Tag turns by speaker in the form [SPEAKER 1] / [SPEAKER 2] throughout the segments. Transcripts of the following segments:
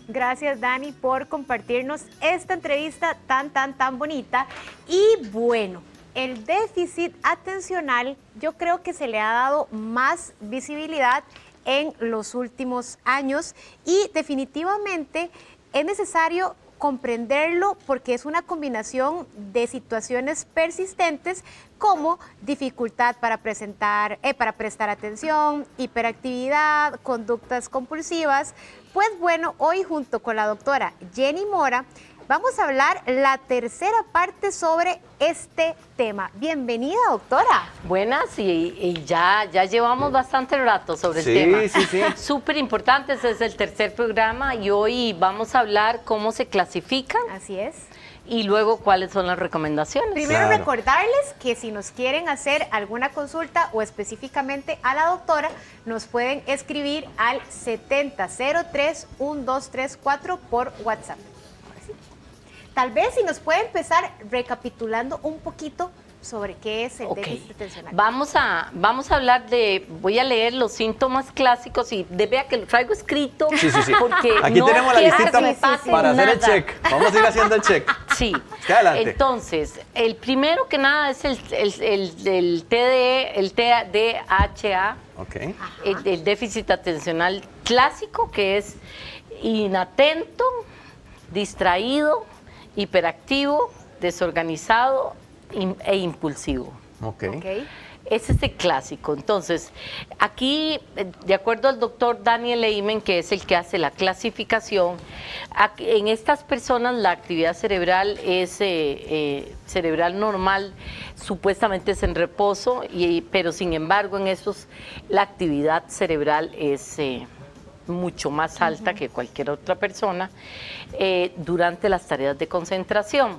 [SPEAKER 1] Gracias, Dani, por compartirnos esta entrevista tan bonita. Y bueno, el déficit atencional yo creo que se le ha dado más visibilidad en los últimos años y definitivamente es necesario comprenderlo porque es una combinación de situaciones persistentes como dificultad para prestar atención, hiperactividad, conductas compulsivas. Pues bueno, hoy junto con la doctora Jenny Mora vamos a hablar la tercera parte sobre este tema. Bienvenida, doctora.
[SPEAKER 2] Buenas, y ya llevamos bastante rato sobre el tema. Sí. Súper importante, ese es el tercer programa y hoy vamos a hablar cómo se clasifican.
[SPEAKER 1] Así es.
[SPEAKER 2] Y luego cuáles son las recomendaciones.
[SPEAKER 1] Primero recordarles que si nos quieren hacer alguna consulta o específicamente a la doctora, nos pueden escribir al 7003-1234 por WhatsApp. Tal vez si nos puede empezar recapitulando un poquito sobre qué es el déficit atencional.
[SPEAKER 2] Vamos a hablar voy a leer los síntomas clásicos y vea que lo traigo escrito.
[SPEAKER 3] Sí.
[SPEAKER 2] Porque
[SPEAKER 3] aquí
[SPEAKER 2] no
[SPEAKER 3] tenemos la listita para hacer el
[SPEAKER 2] nada.
[SPEAKER 3] check. Vamos a ir haciendo el check.
[SPEAKER 2] Sí.
[SPEAKER 3] Adelante.
[SPEAKER 2] Entonces, el primero que nada es el TDAH, el déficit atencional clásico, que es inatento, distraído, hiperactivo, desorganizado e impulsivo. Ese es el clásico. Entonces, aquí, de acuerdo al doctor Daniel Amen, que es el que hace la clasificación, en estas personas la actividad cerebral es cerebral normal, supuestamente es en reposo, pero sin embargo en estos la actividad cerebral es mucho más alta que cualquier otra persona durante las tareas de concentración.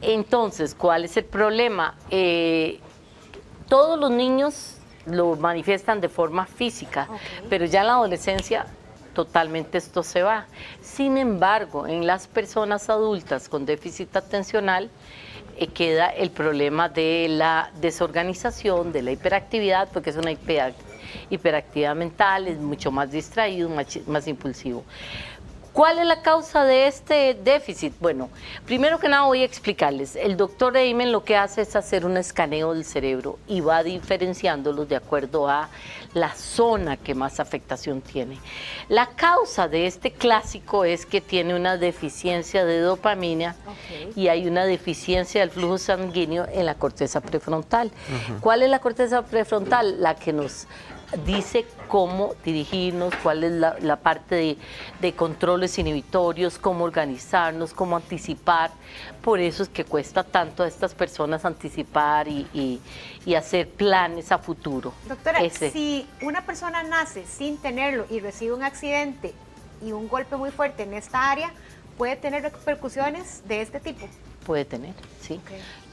[SPEAKER 2] Entonces, ¿cuál es el problema? Todos los niños lo manifiestan de forma física, pero ya en la adolescencia totalmente esto se va. Sin embargo, en las personas adultas con déficit atencional queda el problema de la desorganización, de la hiperactividad, porque es una hiperactividad mental, es mucho más distraído, más impulsivo. ¿Cuál es la causa de este déficit? Bueno, primero que nada voy a explicarles. El doctor Amen lo que hace es hacer un escaneo del cerebro y va diferenciándolos de acuerdo a la zona que más afectación tiene. La causa de este clásico es que tiene una deficiencia de dopamina y hay una deficiencia del flujo sanguíneo en la corteza prefrontal. ¿Cuál es la corteza prefrontal? La que nos dice cómo dirigirnos, cuál es la parte de controles inhibitorios, cómo organizarnos, cómo anticipar. Por eso es que cuesta tanto a estas personas anticipar y hacer planes a futuro.
[SPEAKER 1] Doctora, si una persona nace sin tenerlo y recibe un accidente y un golpe muy fuerte en esta área, ¿puede tener repercusiones de este tipo?
[SPEAKER 2] Puede tener, sí.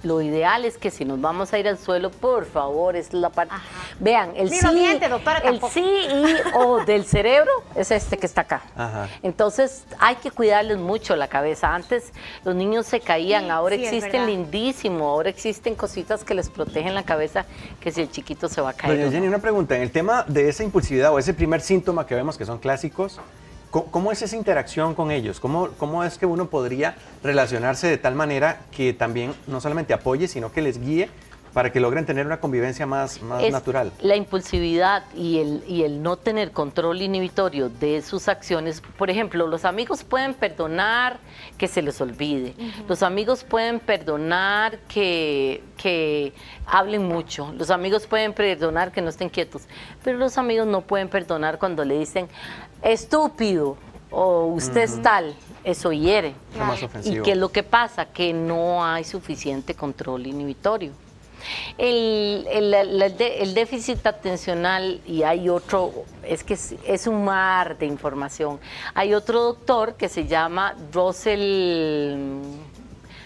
[SPEAKER 2] Lo ideal es que si nos vamos a ir al suelo, por favor, es la parte... Vean, el CEO del cerebro es este que está acá. Entonces, hay que cuidarles mucho la cabeza. Antes los niños se caían, ahora existen lindísimo, ahora existen cositas que les protegen la cabeza, que si el chiquito se va a caer.
[SPEAKER 3] Doña Jenny, una pregunta. En el tema de esa impulsividad o ese primer síntoma que vemos que son clásicos, ¿cómo es esa interacción con ellos? ¿Cómo es que uno podría relacionarse de tal manera que también no solamente apoye, sino que les guíe para que logren tener una convivencia más natural?
[SPEAKER 2] La impulsividad y el no tener control inhibitorio de sus acciones. Por ejemplo, los amigos pueden perdonar que se les olvide. Los amigos pueden perdonar que hablen mucho. Los amigos pueden perdonar que no estén quietos. Pero los amigos no pueden perdonar cuando le dicen estúpido o usted es tal. Eso hiere. ¿Y qué es lo que pasa? Que no hay suficiente control inhibitorio. El déficit atencional, y hay otro, es que es un mar de información. Hay otro doctor que se llama Russell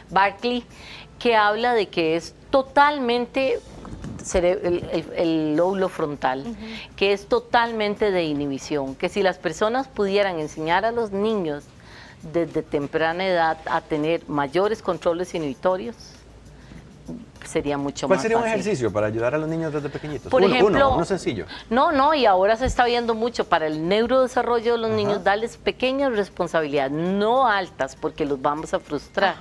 [SPEAKER 2] Barkley, que habla de que es totalmente el lóbulo frontal, que es totalmente de inhibición, que si las personas pudieran enseñar a los niños desde temprana edad a tener mayores controles inhibitorios, sería mucho
[SPEAKER 3] ¿Cuál
[SPEAKER 2] más
[SPEAKER 3] sería un
[SPEAKER 2] fácil.
[SPEAKER 3] ejercicio para ayudar a los niños desde pequeñitos?
[SPEAKER 2] Por ejemplo,
[SPEAKER 3] uno sencillo.
[SPEAKER 2] No, y ahora se está viendo mucho para el neurodesarrollo de los niños, darles pequeñas responsabilidades, no altas porque los vamos a frustrar,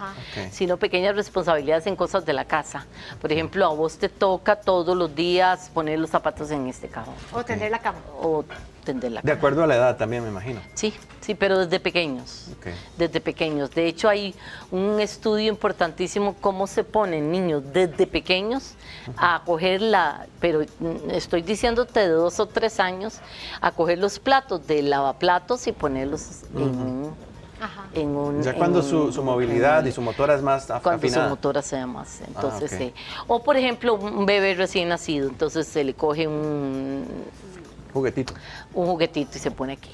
[SPEAKER 2] sino pequeñas responsabilidades en cosas de la casa. Por ejemplo, a vos te toca todos los días poner los zapatos en este cajón.
[SPEAKER 1] O tender la cama.
[SPEAKER 2] O tender la
[SPEAKER 3] De
[SPEAKER 2] cama.
[SPEAKER 3] acuerdo a la edad también, me imagino.
[SPEAKER 2] Sí, pero desde pequeños.
[SPEAKER 3] Ok.
[SPEAKER 2] Desde pequeños. De hecho, hay un estudio importantísimo cómo se ponen niños desde pequeños a coger pero estoy diciéndote de 2 o 3 años, a coger los platos de lavaplatos y ponerlos en un...
[SPEAKER 3] Ya cuando su movilidad y su motora es más
[SPEAKER 2] cuando
[SPEAKER 3] afinada.
[SPEAKER 2] su motora sea más. Entonces,
[SPEAKER 3] ok.
[SPEAKER 2] o por ejemplo, un bebé recién nacido, entonces se le coge un
[SPEAKER 3] Juguetito.
[SPEAKER 2] juguetito y se pone aquí.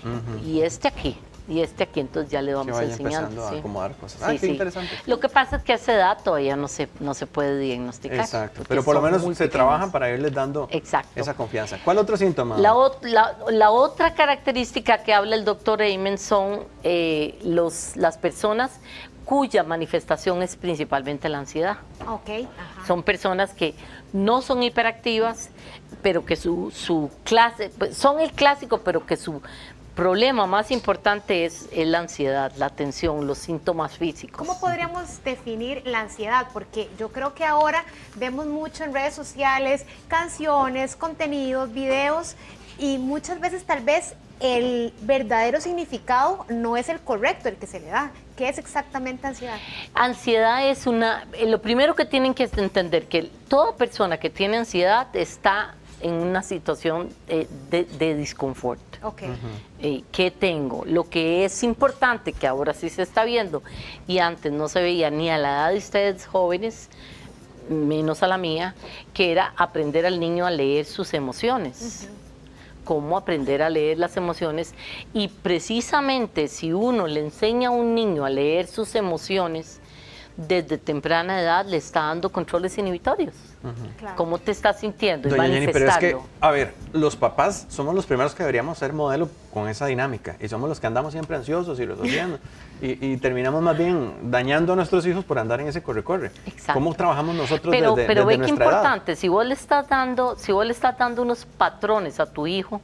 [SPEAKER 2] Y este aquí. Y este aquí, entonces ya le
[SPEAKER 3] Que
[SPEAKER 2] vamos
[SPEAKER 3] vaya
[SPEAKER 2] enseñando.
[SPEAKER 3] empezando a acomodar cosas.
[SPEAKER 2] Sí,
[SPEAKER 3] Qué
[SPEAKER 2] sí.
[SPEAKER 3] interesante.
[SPEAKER 2] Lo que pasa es que a esa edad todavía no se puede diagnosticar.
[SPEAKER 3] Exacto,
[SPEAKER 2] porque
[SPEAKER 3] pero por lo
[SPEAKER 2] son
[SPEAKER 3] menos
[SPEAKER 2] muy
[SPEAKER 3] se
[SPEAKER 2] pequeños.
[SPEAKER 3] trabajan para irles dando
[SPEAKER 2] Exacto.
[SPEAKER 3] esa confianza. ¿Cuál otro síntoma?
[SPEAKER 2] La otra característica que habla el doctor Amen son las personas cuya manifestación es principalmente la ansiedad.
[SPEAKER 1] Ok. Ajá.
[SPEAKER 2] Son personas que no son hiperactivas, pero que su clase, pues, son el clásico, pero que su problema más importante es la ansiedad, la tensión, los síntomas físicos.
[SPEAKER 1] ¿Cómo podríamos definir la ansiedad? Porque yo creo que ahora vemos mucho en redes sociales, canciones, contenidos, videos, y muchas veces tal vez el verdadero significado no es el correcto, el que se le da. ¿Qué es exactamente ansiedad?
[SPEAKER 2] Ansiedad es lo primero que tienen que entender, que toda persona que tiene ansiedad está en una situación de disconfort.
[SPEAKER 1] Ok.
[SPEAKER 2] ¿Qué tengo? Lo que es importante, que ahora sí se está viendo, y antes no se veía ni a la edad de ustedes jóvenes, menos a la mía, que era aprender al niño a leer sus emociones. Cómo aprender a leer las emociones, y precisamente si uno le enseña a un niño a leer sus emociones desde temprana edad, le está dando controles inhibitorios.
[SPEAKER 1] Claro.
[SPEAKER 2] ¿Cómo te estás sintiendo? Y
[SPEAKER 3] Doña Jenny, pero es que,
[SPEAKER 2] manifestarlo.
[SPEAKER 3] a ver, los papás somos los primeros que deberíamos ser modelo con esa dinámica, y somos los que andamos siempre ansiosos y resolviendo, y terminamos más bien dañando a nuestros hijos por andar en ese corre-corre.
[SPEAKER 2] Exacto.
[SPEAKER 3] ¿Cómo trabajamos nosotros
[SPEAKER 2] Pero
[SPEAKER 3] desde
[SPEAKER 2] ve que
[SPEAKER 3] nuestra edad?
[SPEAKER 2] importante, si vos le estás dando unos patrones a tu hijo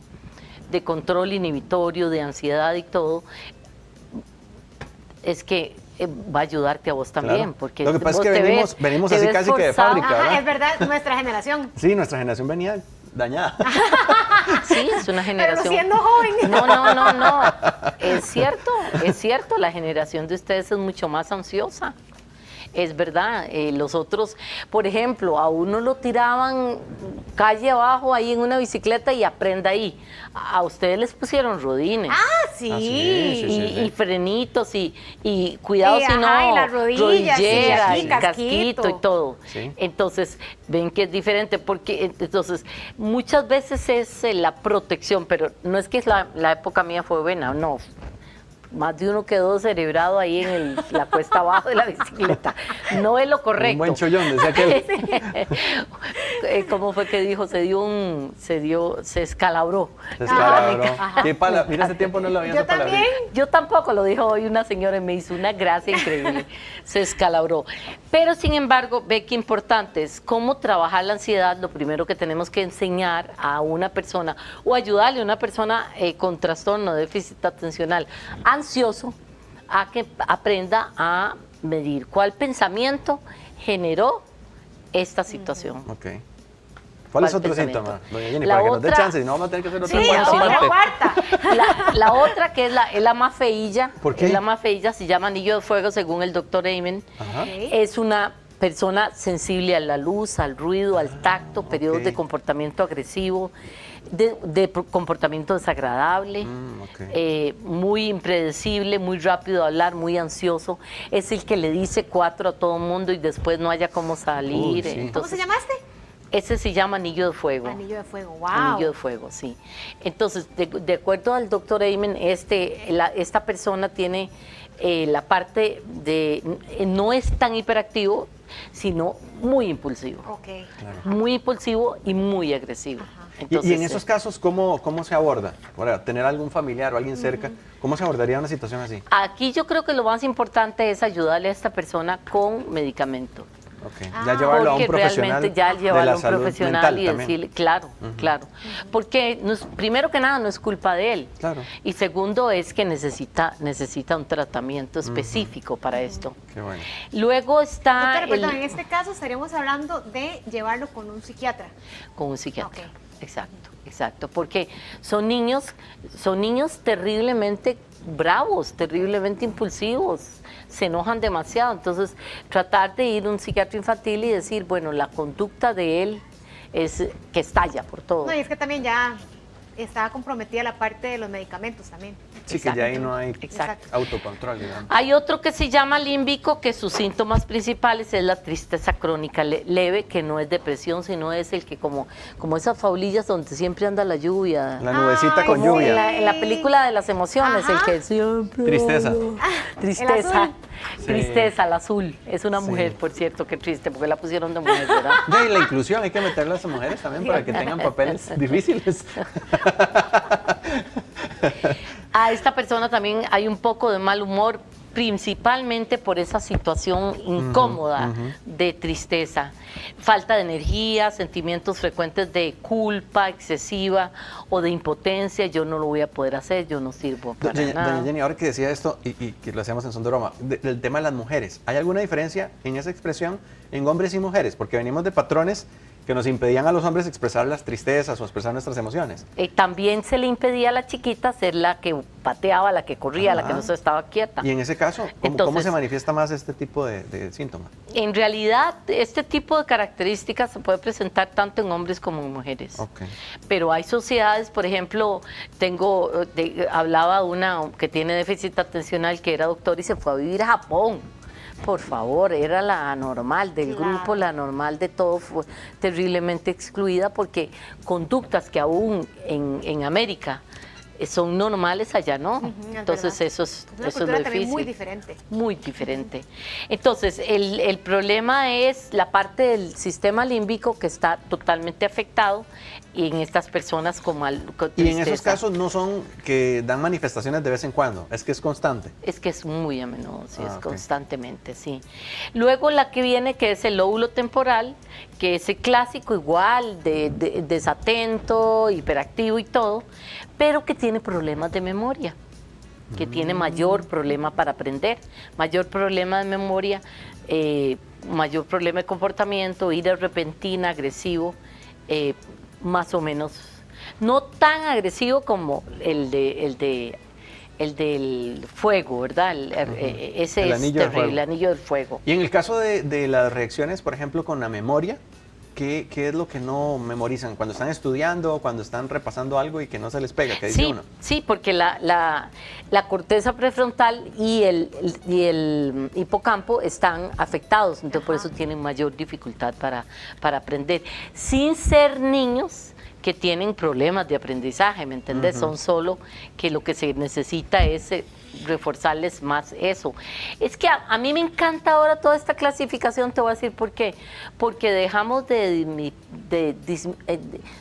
[SPEAKER 2] de control inhibitorio, de ansiedad y todo, es que va a ayudarte a vos también,
[SPEAKER 3] Claro.
[SPEAKER 2] porque
[SPEAKER 3] Lo que pasa
[SPEAKER 2] vos
[SPEAKER 3] es que
[SPEAKER 2] te
[SPEAKER 3] venimos
[SPEAKER 2] te
[SPEAKER 3] así
[SPEAKER 2] ves
[SPEAKER 3] casi que de
[SPEAKER 2] forzado.
[SPEAKER 3] fábrica.
[SPEAKER 1] Ajá,
[SPEAKER 3] ¿verdad?
[SPEAKER 1] es verdad, nuestra generación.
[SPEAKER 3] Sí, nuestra generación venía dañada.
[SPEAKER 2] Sí, es una generación.
[SPEAKER 1] Pero siendo joven.
[SPEAKER 2] No. Es cierto, la generación de ustedes es mucho más ansiosa. Es verdad, los otros, por ejemplo, a uno lo tiraban calle abajo ahí en una bicicleta y aprenda ahí. A ustedes les pusieron rodines.
[SPEAKER 1] Ah, sí.
[SPEAKER 3] Ah, sí, sí.
[SPEAKER 2] Y frenitos y cuidado
[SPEAKER 1] Sí,
[SPEAKER 2] si no,
[SPEAKER 1] ajá, y las rodillas, sí,
[SPEAKER 2] rodillera,
[SPEAKER 1] aquí,
[SPEAKER 2] y
[SPEAKER 1] casquito.
[SPEAKER 2] casquito y todo.
[SPEAKER 3] Sí.
[SPEAKER 2] Entonces, ven que es diferente porque entonces muchas veces es la protección, pero no es que la época mía fue buena, no. Más de uno quedó cerebrado ahí en la cuesta abajo de la bicicleta. No es lo correcto.
[SPEAKER 3] Un buen chollón, decía aquel.
[SPEAKER 2] ¿Cómo fue que dijo? Se escalabró.
[SPEAKER 3] Se escalabró.
[SPEAKER 1] Ajá.
[SPEAKER 3] Mira, hace tiempo no lo había
[SPEAKER 1] Yo
[SPEAKER 3] esa palabra.
[SPEAKER 1] también.
[SPEAKER 2] Yo tampoco, lo dijo hoy una señora y me hizo una gracia increíble. Se escalabró. Pero sin embargo, ve que importante es cómo trabajar la ansiedad. Lo primero que tenemos que enseñar a una persona o ayudarle a una persona con trastorno de déficit atencional ansioso a que aprenda a medir cuál pensamiento generó esta situación.
[SPEAKER 3] Ok. ¿Cuál es
[SPEAKER 2] ¿Cuál
[SPEAKER 3] otro
[SPEAKER 2] pensamiento?
[SPEAKER 3] síntoma, doña Jenny?
[SPEAKER 2] La
[SPEAKER 3] Para que nos dé
[SPEAKER 2] otra-
[SPEAKER 3] chance, si no vamos a tener que hacer otra
[SPEAKER 1] Sí,
[SPEAKER 3] cuarta
[SPEAKER 1] otra
[SPEAKER 3] parte.
[SPEAKER 1] cuarta.
[SPEAKER 2] La otra, que es la más feilla,
[SPEAKER 3] ¿Por qué?
[SPEAKER 2] es la más feilla, se llama anillo de fuego según el doctor Amen.
[SPEAKER 3] Ajá.
[SPEAKER 1] Ok.
[SPEAKER 2] Es una persona sensible a la luz, al ruido, al tacto, periodos
[SPEAKER 3] ok.
[SPEAKER 2] de comportamiento agresivo, de comportamiento desagradable,
[SPEAKER 3] ok.
[SPEAKER 2] muy impredecible, muy rápido de hablar, muy ansioso. Es el que le dice 4 a todo el mundo y después no haya cómo salir.
[SPEAKER 3] Uy, sí.
[SPEAKER 1] ¿Cómo se llama este?
[SPEAKER 2] Ese se llama anillo de fuego.
[SPEAKER 1] Anillo de fuego, wow.
[SPEAKER 2] Anillo de fuego, sí. Entonces, de acuerdo al doctor Amen, esta persona tiene la parte de, no es tan hiperactivo, sino muy impulsivo.
[SPEAKER 1] Ok.
[SPEAKER 2] Muy impulsivo y muy agresivo. Entonces,
[SPEAKER 3] Y en esos casos, ¿cómo se aborda? Para tener algún familiar o alguien cerca, ¿cómo se abordaría una situación así?
[SPEAKER 2] aquí yo creo que lo más importante es ayudarle a esta persona con medicamento.
[SPEAKER 3] Okay. Ya llevarlo a un profesional
[SPEAKER 2] realmente ya llevarlo a un profesional y decirle,
[SPEAKER 3] también.
[SPEAKER 2] claro, claro. Porque primero que nada no es culpa de él.
[SPEAKER 3] Claro.
[SPEAKER 2] Y segundo es que necesita un tratamiento específico para esto.
[SPEAKER 3] Qué bueno.
[SPEAKER 2] Luego está...
[SPEAKER 1] Doctora, perdón, en este caso estaríamos hablando de llevarlo con un psiquiatra.
[SPEAKER 2] Con un psiquiatra.
[SPEAKER 1] Okay.
[SPEAKER 2] Exacto, exacto. Porque son niños terriblemente bravos, terriblemente impulsivos, se enojan demasiado. Entonces, tratar de ir a un psiquiatra infantil y decir, bueno, la conducta de él es que estalla por todo.
[SPEAKER 1] No, y es que también ya estaba comprometida la parte de los medicamentos también.
[SPEAKER 3] Sí, que ya ahí no hay
[SPEAKER 2] Exacto.
[SPEAKER 3] autocontrol, digamos.
[SPEAKER 2] Hay otro que se llama límbico, que sus síntomas principales es la tristeza crónica leve, que no es depresión, sino es el que como esas faulillas donde siempre anda la lluvia.
[SPEAKER 3] La nubecita con
[SPEAKER 2] Como
[SPEAKER 3] lluvia.
[SPEAKER 2] en la película de las emociones, el
[SPEAKER 1] Ajá.
[SPEAKER 2] que siempre...
[SPEAKER 3] Tristeza.
[SPEAKER 2] Tristeza,
[SPEAKER 1] El azul.
[SPEAKER 2] tristeza, el azul. Es una mujer, por cierto, qué triste, porque la pusieron de mujer, ¿verdad?
[SPEAKER 3] Ya, y la inclusión, hay que meter a las mujeres también para que tengan papeles difíciles.
[SPEAKER 2] A esta persona también hay un poco de mal humor, principalmente por esa situación incómoda de tristeza, falta de energía, sentimientos frecuentes de culpa excesiva o de impotencia. Yo no lo voy a poder hacer, yo no sirvo para nada.
[SPEAKER 3] Doña Jenny, ahora que decía esto y que lo hacíamos en son de broma, del tema de las mujeres, ¿hay alguna diferencia en esa expresión en hombres y mujeres? Porque venimos de patrones que nos impedían a los hombres expresar las tristezas o expresar nuestras emociones.
[SPEAKER 2] También se le impedía a la chiquita ser la que pateaba, la que corría, la que no se estaba quieta.
[SPEAKER 3] Y en ese caso, ¿cómo se manifiesta más este tipo de síntomas?
[SPEAKER 2] En realidad, este tipo de características se puede presentar tanto en hombres como en mujeres.
[SPEAKER 3] Okay.
[SPEAKER 2] Pero hay sociedades, por ejemplo, hablaba una que tiene déficit atencional, que era doctor y se fue a vivir a Japón. Por favor, era la normal del grupo, la normal de todo, fue terriblemente excluida porque conductas que aún en América son normales, allá no. Entonces eso es lo difícil.
[SPEAKER 1] Muy diferente.
[SPEAKER 2] Muy diferente. Entonces el problema es la parte del sistema límbico que está totalmente afectado y en estas personas con tristeza.
[SPEAKER 3] Y en esos casos no son que dan manifestaciones de vez en cuando, es que es constante.
[SPEAKER 2] Es que es muy a menudo, sí, es constantemente, sí. Luego la que viene, que es el lóbulo temporal, que es el clásico igual, de desatento, hiperactivo y todo, pero que tiene problemas de memoria, que tiene mayor problema para aprender, mayor problema de memoria, mayor problema de comportamiento, ira repentina, agresivo, más o menos, no tan agresivo como el del fuego, ¿verdad? Ese es terrible, el anillo del fuego.
[SPEAKER 3] Y en el caso de las reacciones, por ejemplo, con la memoria, ¿qué es lo que no memorizan? Cuando están estudiando, cuando están repasando algo y que no se les pega, ¿qué dice uno?
[SPEAKER 2] Sí, porque la corteza prefrontal y el hipocampo están afectados, entonces por eso tienen mayor dificultad para aprender. Sin ser niños que tienen problemas de aprendizaje, ¿me entendés? Son solo que lo que se necesita es reforzarles más eso. Es que a mí me encanta ahora toda esta clasificación, te voy a decir por qué. Porque dejamos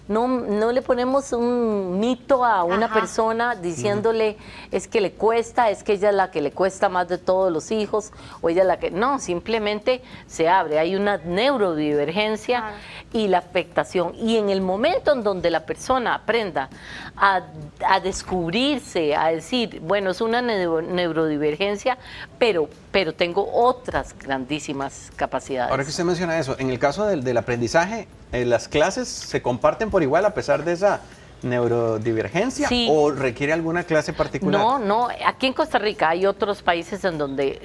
[SPEAKER 2] no le ponemos un mito a una persona diciéndole es que le cuesta, es que ella es la que le cuesta más de todos los hijos, o ella es la que... No, simplemente se abre, hay una neurodivergencia y la afectación. Y en el momento en donde la persona aprenda a descubrirse, a decir, bueno, es una neurodivergencia, pero tengo otras grandísimas capacidades.
[SPEAKER 3] Ahora que usted menciona eso, en el caso del aprendizaje, ¿las clases se comparten por igual a pesar de esa neurodivergencia o requiere alguna clase particular?
[SPEAKER 2] No, aquí en Costa Rica hay otros países en donde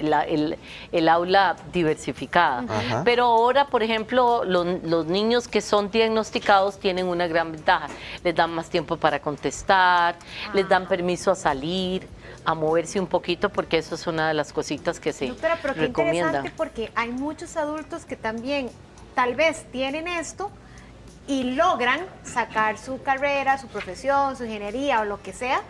[SPEAKER 2] el aula diversificada, pero ahora, por ejemplo, los niños que son diagnosticados tienen una gran ventaja, les dan más tiempo para contestar, les dan permiso a salir, a moverse un poquito, porque eso es una de las cositas que se
[SPEAKER 1] Doctora, pero qué
[SPEAKER 2] recomiendan.
[SPEAKER 1] interesante, porque hay muchos adultos que también tal vez tienen esto y logran sacar su carrera, su profesión, su ingeniería o lo que sea,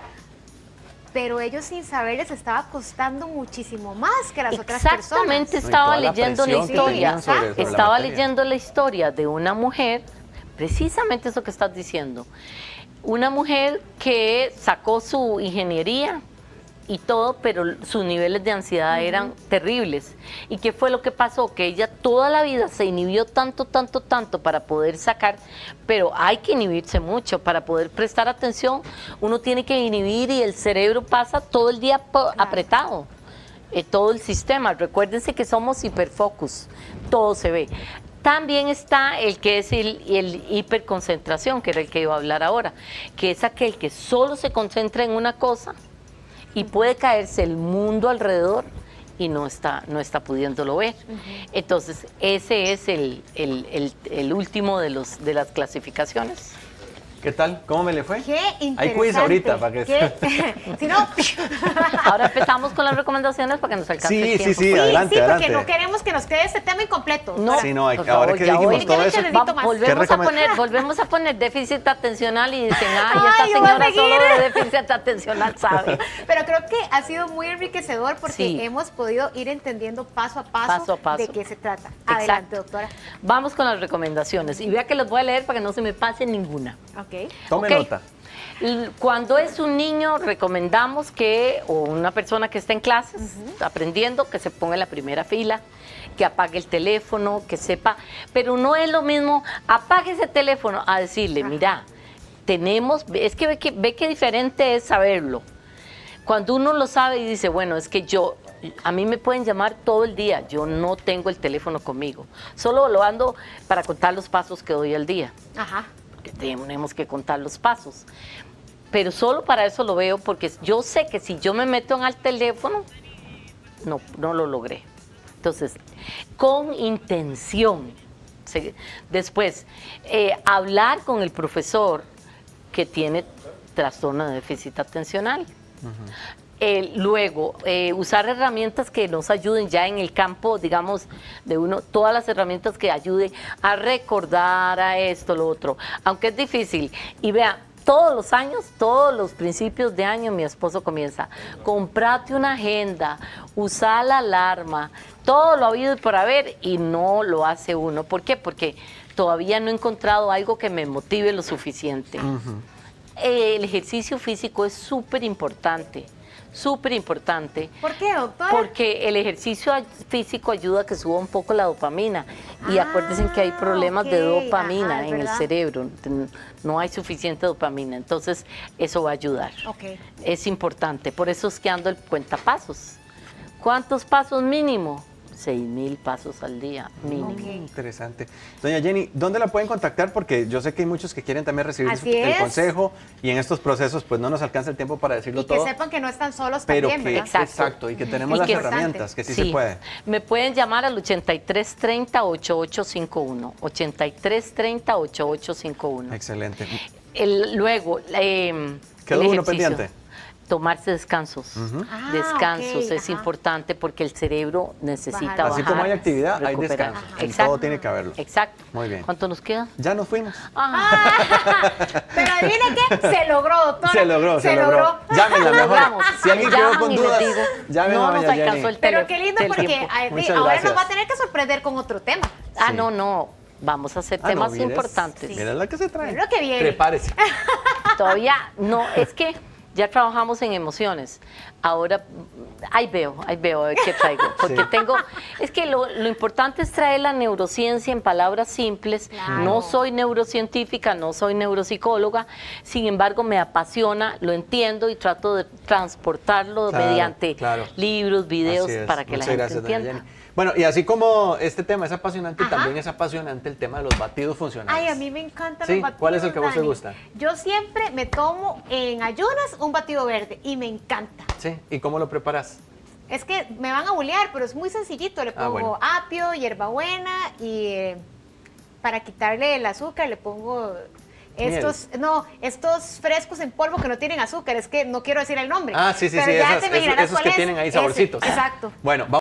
[SPEAKER 1] pero ellos sin saber les estaba costando muchísimo más que las otras personas.
[SPEAKER 2] Exactamente, estaba leyendo la historia,
[SPEAKER 3] estaba
[SPEAKER 2] leyendo la historia de una mujer, precisamente eso que estás diciendo, una mujer que sacó su ingeniería y todo, pero sus niveles de ansiedad eran terribles. ¿Y qué fue lo que pasó? Que ella toda la vida se inhibió tanto para poder sacar, pero hay que inhibirse mucho para poder prestar atención. Uno tiene que inhibir y el cerebro pasa todo el día apretado. Todo el sistema. Recuérdense que somos hiperfocus, todo se ve. También está el que es el hiperconcentración, que era el que iba a hablar ahora, que es aquel que solo se concentra en una cosa y puede caerse el mundo alrededor y no está pudiéndolo ver. Entonces, ese es el último de las clasificaciones.
[SPEAKER 3] ¿Qué tal? ¿Cómo me le fue?
[SPEAKER 1] Qué interesante.
[SPEAKER 3] Hay quiz ahorita para que...
[SPEAKER 1] Si no...
[SPEAKER 2] Ahora empezamos con las recomendaciones para que nos alcance el tiempo.
[SPEAKER 3] Sí, adelante,
[SPEAKER 1] sí, porque
[SPEAKER 3] adelante.
[SPEAKER 1] no queremos que nos quede este tema incompleto.
[SPEAKER 2] No,
[SPEAKER 3] sí, no,
[SPEAKER 2] por
[SPEAKER 3] ahora
[SPEAKER 2] favor,
[SPEAKER 3] que
[SPEAKER 2] ya
[SPEAKER 3] dijimos
[SPEAKER 2] hoy.
[SPEAKER 3] todo eso...
[SPEAKER 2] Volvemos a poner déficit atencional y dicen, ay,
[SPEAKER 1] Ay,
[SPEAKER 2] esta
[SPEAKER 1] yo voy a
[SPEAKER 2] señora
[SPEAKER 1] seguir.
[SPEAKER 2] solo de déficit atencional sabe.
[SPEAKER 1] Pero creo que ha sido muy enriquecedor porque
[SPEAKER 2] Sí.
[SPEAKER 1] hemos podido ir entendiendo paso a paso de qué se trata. Adelante, doctora.
[SPEAKER 2] Vamos con las recomendaciones y vea que los voy a leer para que no se me pase ninguna.
[SPEAKER 1] Ok.
[SPEAKER 3] Tome
[SPEAKER 2] Ok.
[SPEAKER 3] nota.
[SPEAKER 2] Cuando es un niño, recomendamos que, o una persona que está en clases, aprendiendo, que se ponga en la primera fila, que apague el teléfono, que sepa, pero no es lo mismo, apague ese teléfono, a decirle, mira, es que ve que diferente es saberlo. Cuando uno lo sabe y dice, bueno, es que a mí me pueden llamar todo el día, yo no tengo el teléfono conmigo, solo lo ando para contar los pasos que doy al día.
[SPEAKER 1] Ajá.
[SPEAKER 2] Que tenemos que contar los pasos. Pero solo para eso lo veo, porque yo sé que si yo me meto en el teléfono, no lo logré. Entonces, con intención. Después, hablar con el profesor que tiene trastorno de déficit atencional. Luego, usar herramientas que nos ayuden ya en el campo, digamos, de uno, todas las herramientas que ayuden a recordar a esto, lo otro, aunque es difícil. Y vea, todos los años, todos los principios de año, mi esposo comienza, comprate una agenda, usa la alarma, todo lo habido y por haber, y no lo hace uno. ¿Por qué? Porque todavía no he encontrado algo que me motive lo suficiente. El ejercicio físico es súper importante. Súper importante.
[SPEAKER 1] ¿Por qué, doctora?
[SPEAKER 2] Porque el ejercicio físico ayuda a que suba un poco la dopamina. Y acuérdense que hay problemas de dopamina en el cerebro. No hay suficiente dopamina. Entonces, eso va a ayudar. Es importante. Por eso es que ando el cuentapasos. ¿Cuántos pasos mínimo? 6,000 pasos al día, mínimo.
[SPEAKER 3] Interesante. Doña Jenny, ¿dónde la pueden contactar? Porque yo sé que hay muchos que quieren también recibir el consejo y en estos procesos pues no nos alcanza el tiempo para decirlo todo.
[SPEAKER 1] Y que sepan que no están solos
[SPEAKER 3] pero
[SPEAKER 1] también,
[SPEAKER 3] que,
[SPEAKER 1] ¿verdad?
[SPEAKER 3] exacto, y que tenemos las herramientas, que sí se puede.
[SPEAKER 2] Me pueden llamar al 8330-8851, 8330-8851.
[SPEAKER 3] Excelente.
[SPEAKER 2] Luego,
[SPEAKER 3] ¿Quedó uno pendiente?
[SPEAKER 2] Tomarse descansos. Descansos es importante porque el cerebro necesita bajar.
[SPEAKER 3] Así como hay actividad, hay
[SPEAKER 2] recuperar.
[SPEAKER 3] descanso. En todo tiene que haberlo.
[SPEAKER 2] Exacto.
[SPEAKER 3] Muy bien.
[SPEAKER 2] ¿Cuánto nos queda?
[SPEAKER 3] Ya nos fuimos.
[SPEAKER 1] Pero adivina qué, se logró, doctora.
[SPEAKER 3] Se logró. Llámenla mejor. Si alguien quedó con dudas, llámenla a doña Jenny.
[SPEAKER 1] Pero qué lindo porque ahora nos va a tener que sorprender con otro tema.
[SPEAKER 2] No. Vamos a hacer temas importantes.
[SPEAKER 3] Mira lo que se trae.
[SPEAKER 1] Mira lo que viene.
[SPEAKER 3] Prepárese.
[SPEAKER 2] Todavía no, es que ya trabajamos en emociones. Ahora, ahí veo qué traigo. Porque es que lo importante es traer la neurociencia en palabras simples. Claro. No soy neurocientífica, no soy neuropsicóloga. Sin embargo, me apasiona, lo entiendo y trato de transportarlo mediante libros, videos, para que la gente entienda.
[SPEAKER 3] Bueno, y así como este tema es apasionante, también es apasionante el tema de los batidos funcionales.
[SPEAKER 1] Ay, a mí me encantan los batidos.
[SPEAKER 3] ¿Cuál es el que a vos te gusta?
[SPEAKER 1] Yo siempre me tomo en ayunas un batido verde y me encanta.
[SPEAKER 3] Sí, ¿y cómo lo preparas?
[SPEAKER 1] Es que me van a bullear, pero es muy sencillito. Le pongo apio, hierbabuena y para quitarle el azúcar le pongo estos frescos en polvo que no tienen azúcar. Es que no quiero decir el nombre.
[SPEAKER 3] Ah, sí,
[SPEAKER 1] pero ya te imaginarás
[SPEAKER 3] esos que tienen ahí saborcitos.
[SPEAKER 1] Exacto.
[SPEAKER 3] Bueno,